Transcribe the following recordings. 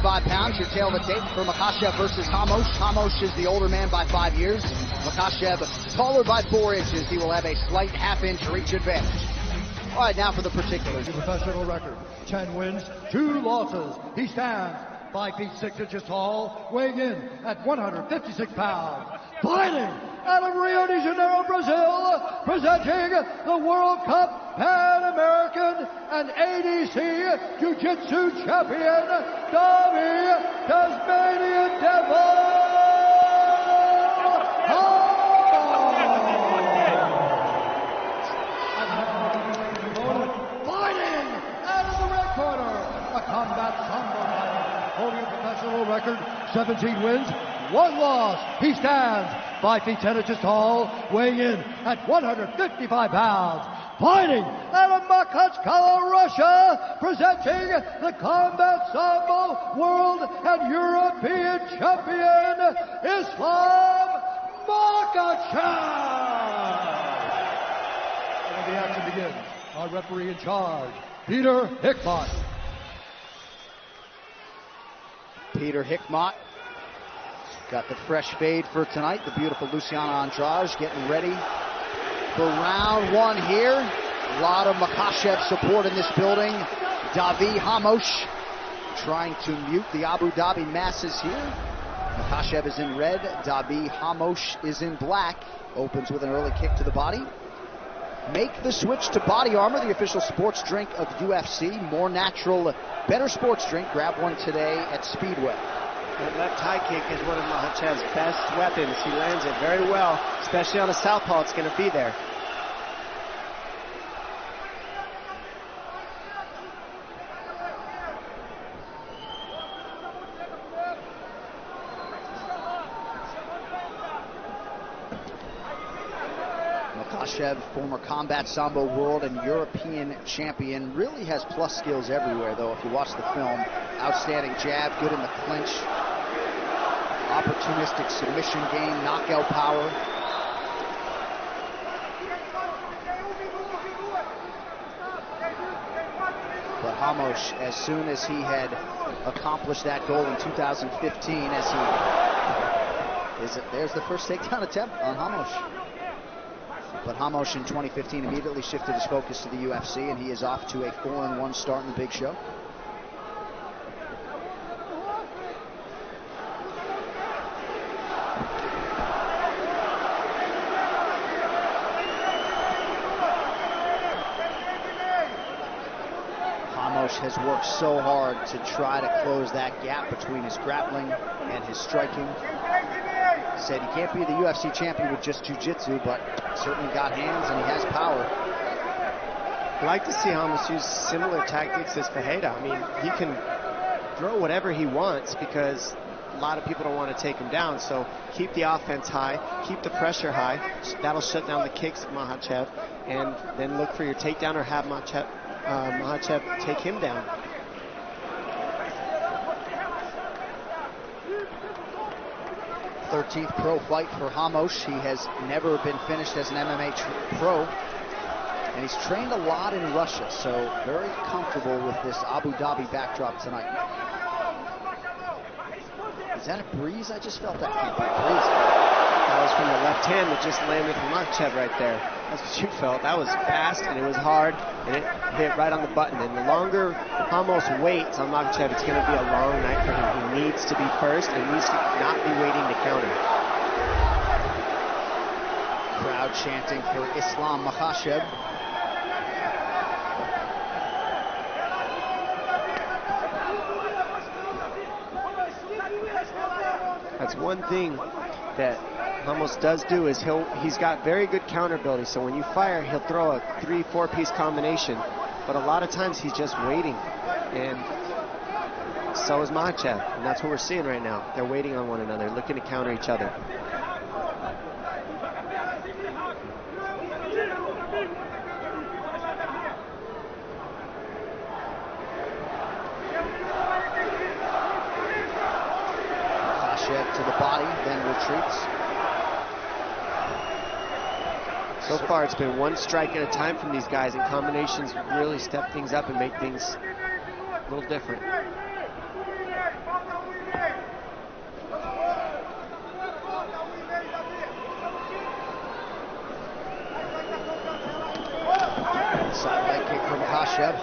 155 pounds, your tail of the tape for Makhachev versus Ramos. Ramos is the older man by 5 years. Makhachev taller by 4 inches. He will have a slight half-inch reach advantage. All right, now for the particulars. Professional record, 10 wins, 2 losses. He stands 5 feet 6 inches tall, weighing in at 156 pounds. Fighting out of Rio de Janeiro, Brazil, presenting the World Cup Pan American and ADC Jiu-Jitsu champion, Davi Tasmanian Devil. Fighting out of the red corner, a combat sambo fighter, holding a professional record, 17 wins, 1 loss. He stands 5 feet 10 inches tall, weighing in at 155 pounds. Fighting out of Makhachev, Russia, presenting the Combat Sambo World and European Champion, Islam Makhachev. And the action begins. Our referee in charge, Peter Hickmott. Peter Hickmott got the fresh fade for tonight. The beautiful Luciana Andrade getting ready for round 1 here. A lot of Makhachev support in this building. Davi Ramos trying to mute the Abu Dhabi masses here. Makhachev is in red. Davi Ramos is in black. Opens with an early kick to the body. Make the switch to Body Armor, the official sports drink of UFC. More natural, better sports drink. Grab one today at Speedway. That left high kick is one of Makhachev's best weapons. He lands it very well, especially on a southpaw. It's going to be there. Makhachev, former Combat Sambo World and European champion, really has plus skills everywhere, though, if you watch the film. Outstanding jab, good in the clinch. Opportunistic submission game, knockout power. But Ramos, as soon as he had accomplished that goal in 2015, there's the first takedown attempt on Ramos. But Ramos in 2015 immediately shifted his focus to the UFC, and he is off to a 4-1 start in the big show. Ramos has worked so hard to try to close that gap between his grappling and his striking. Said he can't be the UFC champion with just jiu-jitsu, but certainly got hands and he has power. I'd like to see Ramos use similar tactics as Ferreira. I mean, he can throw whatever he wants because a lot of people don't want to take him down. So keep the offense high, keep the pressure high. That'll shut down the kicks of Makhachev, and then look for your takedown or have Makhachev take him down. 13th pro fight for Ramos. He has never been finished as an MMA pro, and he's trained a lot in Russia, so very comfortable with this Abu Dhabi backdrop tonight. Is that a breeze? I just felt that can't be a breeze. That was from the left hand that just landed from Makhachev right there. That's what you felt. That was fast and it was hard and it hit right on the button. And the longer Ramos waits on Makhachev, it's going to be a long night for him. He needs to be first and needs to not be waiting to counter. Crowd chanting for Islam Makhachev. That's one thing that Ramos does do is he's got very good counter ability. So when you fire, he'll throw a 3-4 piece combination. But a lot of times he's just waiting. And so is Makhachev. And that's what we're seeing right now. They're waiting on one another, looking to counter each other. To the body, then retreats. So far, it's been one strike at a time from these guys, and combinations really step things up and make things a little different.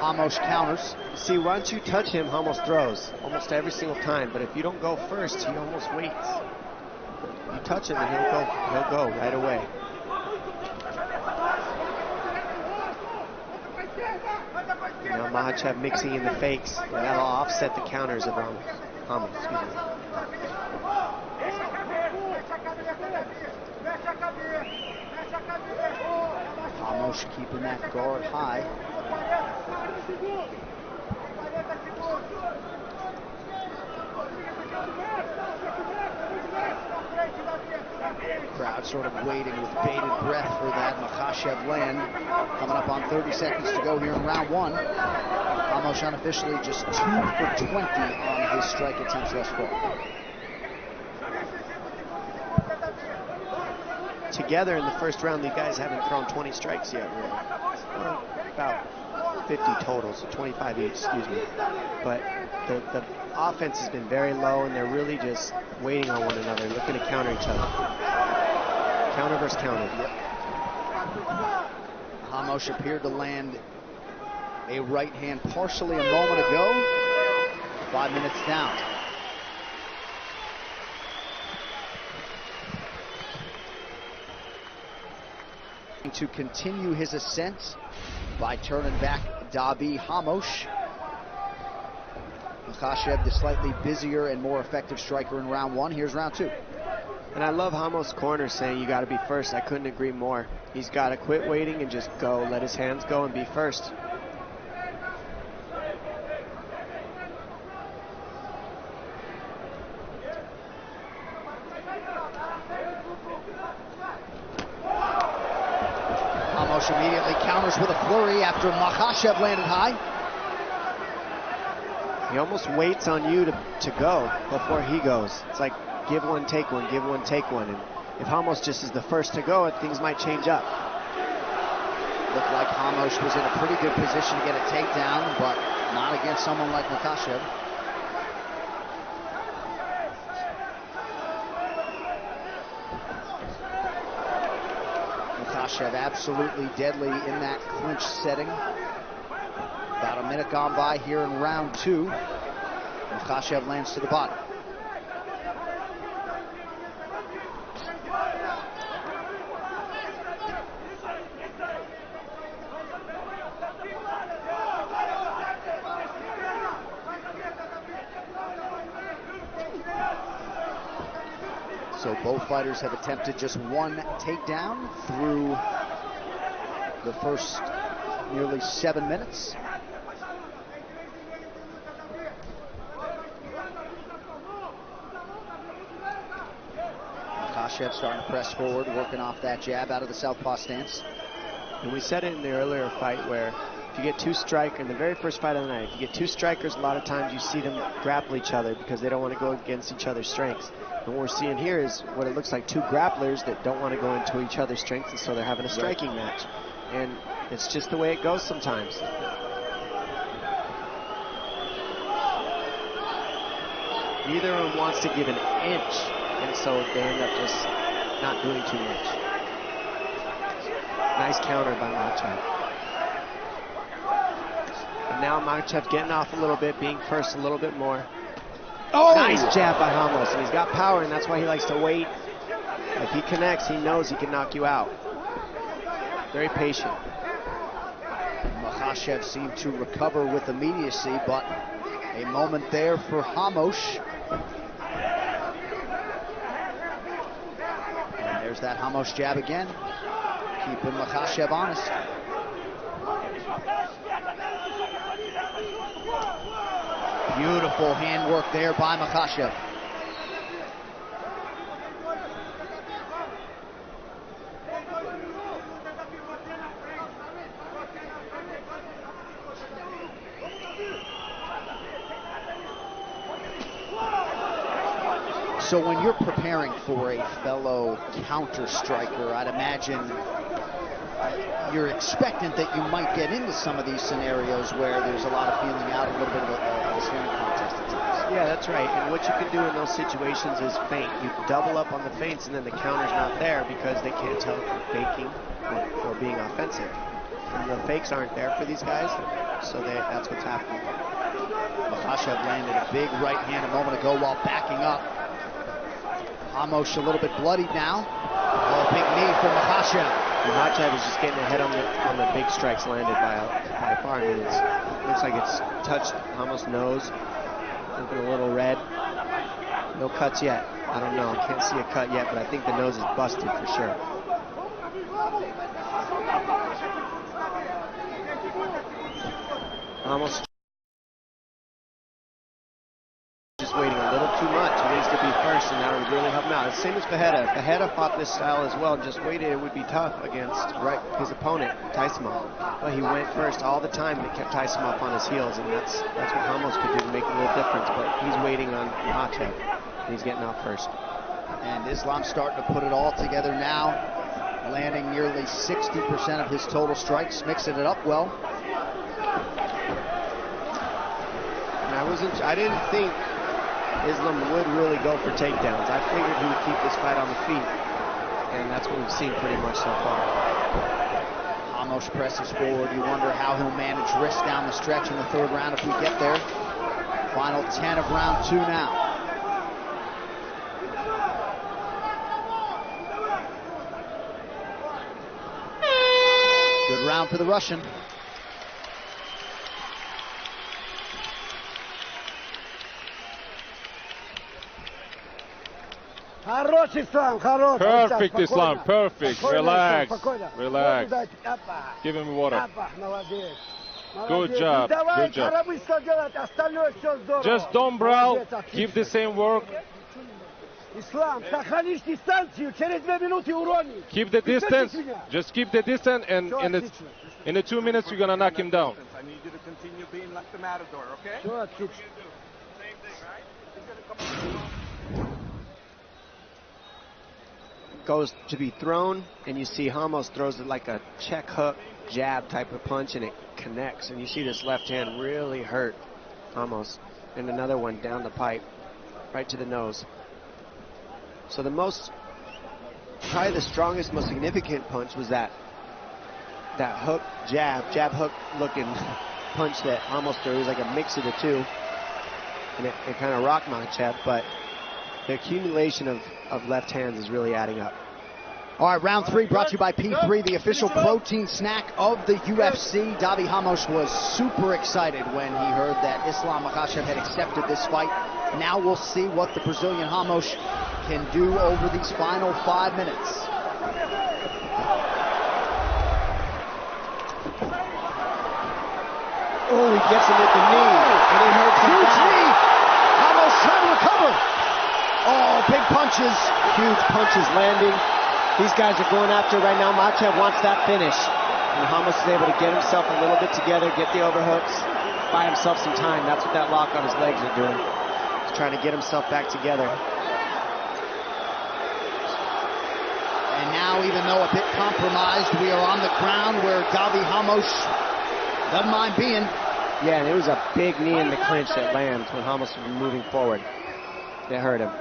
Ramos counters. See, once you touch him, Ramos throws almost every single time. But if you don't go first, he almost waits. You touch him and he'll go right away. Now Makhachev mixing in the fakes. That'll offset the counters of Ramos. Excuse me. Ramos keeping that guard high. Crowd sort of waiting with bated breath for that Makhachev land. Coming up on 30 seconds to go here in round one. Ramos unofficially just 2 for 20 on his strike attempts thus far. Together in the first round, these guys haven't thrown 20 strikes yet, really. Or about 50 total, so 25 each, excuse me. But the offense has been very low, and they're really just waiting on one another, looking to counter each other. Counter versus counter. Yep. Ramos appeared to land a right hand partially a moment ago. 5 minutes down. To continue his ascent by turning back Davi Ramos. Makhachev, the slightly busier and more effective striker in round one. Here's round two. And I love Ramos' corner saying you got to be first. I couldn't agree more. He's got to quit waiting and just go. Let his hands go and be first. Ramos immediately counters with a flurry after Makhachev landed high. He almost waits on you to go before he goes. It's like give one, take one, give one, take one. And if Ramos just is the first to go, things might change up. Looked like Ramos was in a pretty good position to get a takedown, but not against someone like Makhachev. Makhachev absolutely deadly in that clinch setting. About a minute gone by here in round two. Makhachev lands to the bottom. So both fighters have attempted just one takedown through the first nearly 7 minutes. Makhachev starting to press forward, working off that jab out of the southpaw stance. And we said it in the earlier fight where if you get two strikers, in the very first fight of the night, if you get two strikers, a lot of times you see them grapple each other because they don't want to go against each other's strengths. And what we're seeing here is what it looks like two grapplers that don't want to go into each other's strengths, and so they're having a striking match. And it's just the way it goes sometimes. Neither of them wants to give an inch, and so they end up just not doing too much. Nice counter by Makhachev. And now Makhachev getting off a little bit, being first a little bit more. Oh! Nice jab by Ramos, and he's got power, and that's why he likes to wait. If he connects, he knows he can knock you out. Very patient. Makhachev seemed to recover with immediacy, but a moment there for Ramos. And there's that Ramos jab again, keeping Makhachev honest. Beautiful handwork there by Makhachev. So when you're preparing for a fellow counter striker, I'd imagine you're expectant that you might get into some of these scenarios where there's a lot of feeling out, a little bit of a staring contest at times. Yeah, that's right. And what you can do in those situations is feint. You double up on the feints, and then the counter's not there because they can't tell if you're faking or being offensive. And the fakes aren't there for these guys, so that's what's happening. Makhachev landed a big right hand a moment ago while backing up. Ramos a little bit bloodied now. Oh, big knee for Makhachev. Makhachev is just getting ahead on the big strikes landed by far. I mean, it looks like it's touched Ramos' nose. Looking a little red. No cuts yet. I don't know. I can't see a cut yet, but I think the nose is busted for sure. Ramos just waiting a little too much. He needs to be first, and that would really help him out. The same as Fajeda. Fajeda fought this style as well, just waited. It would be tough against his opponent, Taisimov. But he went first all the time, and it kept Taisimov on his heels, and that's what Ramos could do to make a little difference. But he's waiting on Makhachev, and he's getting out first. And Islam's starting to put it all together now, landing nearly 60% of his total strikes, mixing it up well. And I didn't think Islam would really go for takedowns. I figured he would keep this fight on the feet, and that's what we've seen pretty much so far. Ramos presses forward. You wonder how he'll manage wrist down the stretch in the third round if we get there. Final 10 of round 2 now. Good round for the Russian. Perfect, Islam, perfect. Relax, relax. Give him water. Good job, good job. Just don't brawl, keep the same work. Keep the distance, just keep the distance, and in the 2 minutes you're gonna knock him down. I need you to continue being like the Matador, okay? Goes to be thrown, and you see Ramos throws it like a check hook jab type of punch, and it connects, and you see this left hand really hurt Ramos, and another one down the pipe right to the nose. So probably the strongest, most significant punch was that hook jab hook looking punch that Ramos threw. It was like a mix of the two, and it kind of rocked Makhachev, but the accumulation of left hands is really adding up. All right, round 3 brought to you by P3, the official protein snack of the UFC. Davi Ramos was super excited when he heard that Islam Makhachev had accepted this fight. Now we'll see what the Brazilian Ramos can do over these final 5 minutes. Oh, he gets him with the knee, and he hurts him. Huge knee! Ramos trying to recover. Oh, big punches. Huge punches landing. These guys are going after it right now. Makhachev wants that finish. And Ramos is able to get himself a little bit together, get the overhooks, buy himself some time. That's what that lock on his legs are doing. He's trying to get himself back together. And now, even though a bit compromised, we are on the ground where Davi Ramos doesn't mind being. Yeah, and it was a big knee in the clinch that lands when Ramos was moving forward. They hurt him.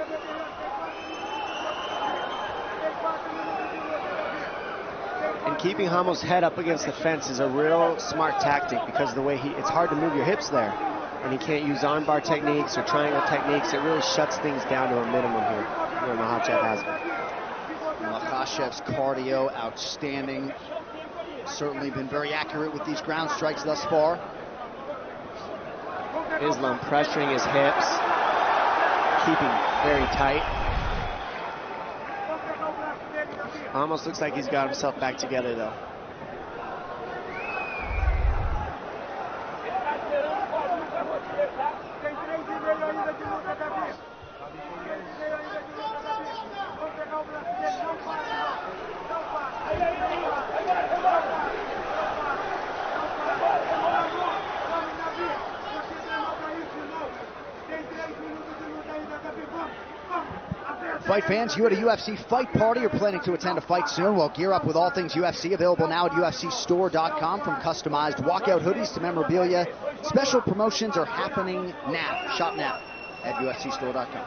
And keeping Ramos' head up against the fence is a real smart tactic because of the way it's hard to move your hips there. And he can't use armbar techniques or triangle techniques. It really shuts things down to a minimum here, where Makhachev has it. Makhachev's cardio outstanding. Certainly been very accurate with these ground strikes thus far. Islam pressuring his hips, keeping very tight. Almost looks like he's got himself back together, though. Fight fans, you at a UFC fight party or planning to attend a fight soon? Well, gear up with all things UFC, available now at UFCstore.com. From customized walkout hoodies to memorabilia, special promotions are happening now. Shop now at UFCstore.com.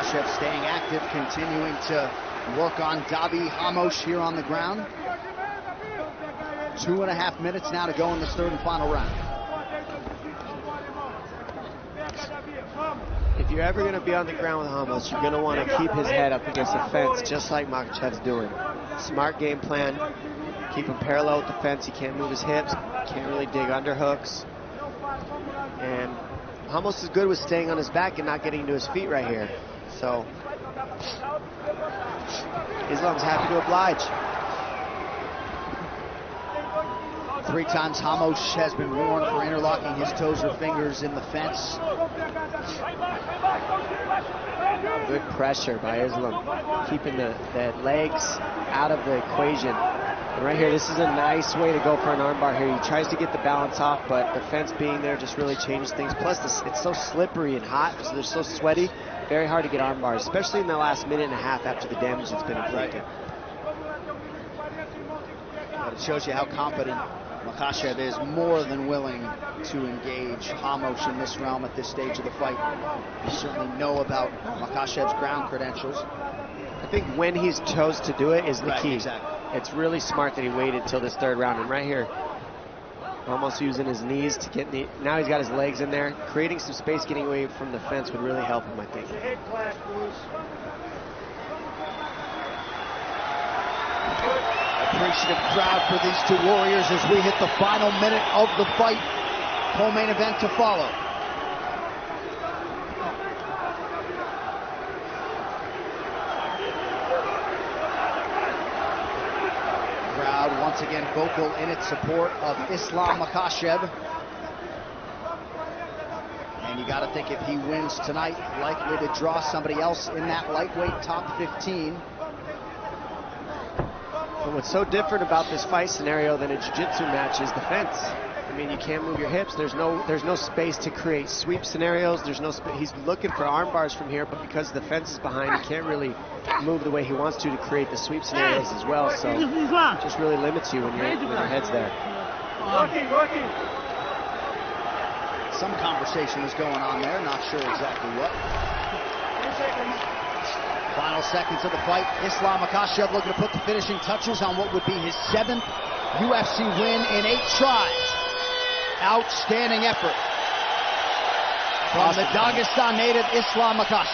Makhachev staying active, continuing to work on Davi Ramos here on the ground. 2.5 minutes now to go in this third and final round. If you're ever going to be on the ground with Ramos, you're going to want to keep his head up against the fence, just like Makhachev's doing. Smart game plan. Keep him parallel with the fence. He can't move his hips. Can't really dig underhooks. And Ramos is good with staying on his back and not getting to his feet right here. So Islam's happy to oblige. 3 times Ramos has been warned for interlocking his toes or fingers in the fence. Good pressure by Islam, keeping the legs out of the equation. And right here, this is a nice way to go for an armbar here. He tries to get the balance off, but the fence being there just really changes things. Plus, it's so slippery and hot, so they're so sweaty. Very hard to get armbars, especially in the last minute and a half after the damage that's been inflicted. But it shows you how confident Makhachev is, more than willing to engage Ramos in this realm at this stage of the fight. You certainly know about Makhachev's ground credentials. I think when he's chose to do it is the key. Exactly. It's really smart that he waited till this third round. And right here, almost using his knees to get now he's got his legs in there. Creating some space, getting away from the fence would really help him, I think. Appreciative crowd for these two warriors as we hit the final minute of the fight. Co-main event to follow. Crowd once again vocal in its support of Islam Makhachev. And you got to think if he wins tonight, likely to draw somebody else in that lightweight top 15. But what's so different about this fight scenario than a jiu-jitsu match is the fence. I mean, you can't move your hips. There's no space to create sweep scenarios. He's looking for arm bars from here, but because the fence is behind, he can't really move the way he wants to create the sweep scenarios as well. So it just really limits you when your head's there. Some conversation is going on there, not sure exactly what. Final seconds of the fight. Islam Makhachev looking to put the finishing touches on what would be his 7th UFC win in 8 tries. Outstanding effort from the Dagestan native Islam Makhachev.